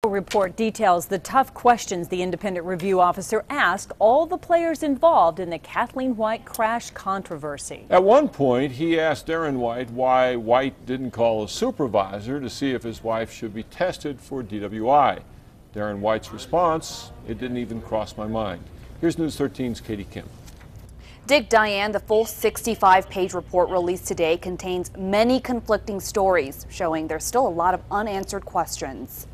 Report details the tough questions the independent review officer asked all the players involved in the Kathleen White crash controversy. At one point, he asked Darren White why White didn't call a supervisor to see if his wife should be tested for DWI. Darren White's response, "It didn't even cross my mind." Here's News 13's Katie Kim. Dick, Diane, the full 65-page report released today contains many conflicting stories, showing there's still a lot of unanswered questions.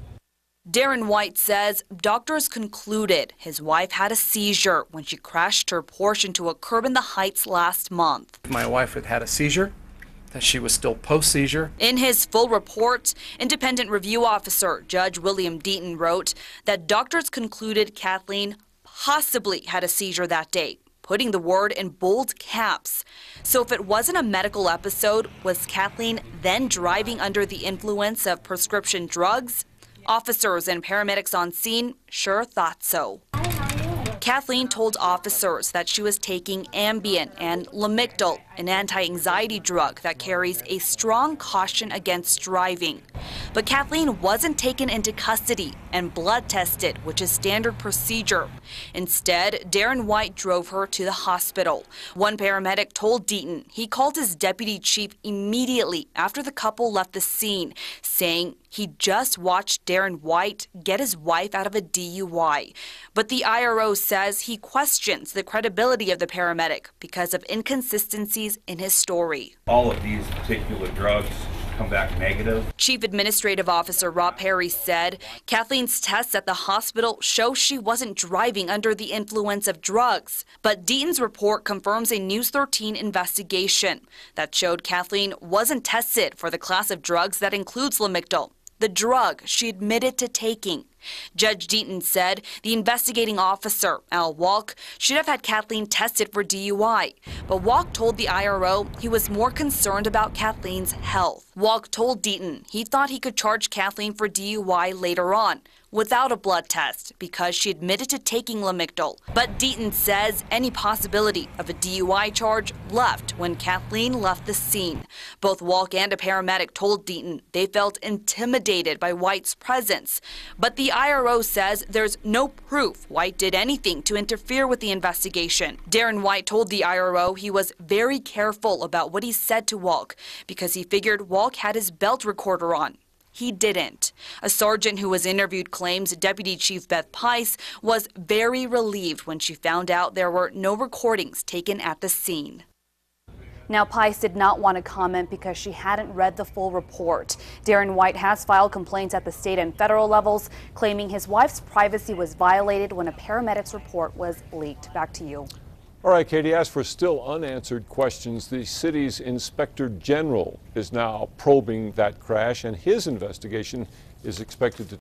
Darren White says doctors concluded his wife had a seizure when she crashed her Porsche into a curb in the Heights last month. My wife had had a seizure, that she was still post-seizure. In his full report, independent review officer Judge William Deaton wrote that doctors concluded Kathleen possibly had a seizure that day, putting the word in bold caps. So if it wasn't a medical episode, was Kathleen then driving under the influence of prescription drugs? Officers and paramedics on scene sure thought so. Kathleen told officers that she was taking Ambien and Lamictal, an anti-anxiety drug that carries a strong caution against driving. But Kathleen wasn't taken into custody and blood tested, which is standard procedure. Instead, Darren White drove her to the hospital. One paramedic told Deaton he called his deputy chief immediately after the couple left the scene, saying he just watched Darren White get his wife out of a DUI. But the IRO says he questions the credibility of the paramedic because of inconsistencies in his story. All of these particular drugs come back negative. Chief Administrative Officer Rob Perry said Kathleen's tests at the hospital show she wasn't driving under the influence of drugs. But Deaton's report confirms a News 13 investigation that showed Kathleen wasn't tested for the class of drugs that includes Lamictal, the drug she admitted to taking. Judge Deaton said the investigating officer, Al Walk, should have had Kathleen tested for DUI. But Walk told the IRO he was more concerned about Kathleen's health. Walk told Deaton he thought he could charge Kathleen for DUI later on without a blood test because she admitted to taking Lamictal. But Deaton says any possibility of a DUI charge left when Kathleen left the scene. Both Walk and a paramedic told Deaton they felt intimidated by White's presence. But the IRO says there's no proof White did anything to interfere with the investigation. Darren White told the IRO he was very careful about what he said to Walk because he figured Walk had his belt recorder on. He didn't. A sergeant who was interviewed claims Deputy Chief Beth Pice was very relieved when she found out there were no recordings taken at the scene. Now, Pice did not want to comment because she hadn't read the full report. Darren White has filed complaints at the state and federal levels, claiming his wife's privacy was violated when a paramedic's report was leaked. Back to you. All right, Katie, as for still unanswered questions, the city's Inspector General is now probing that crash, and his investigation is expected to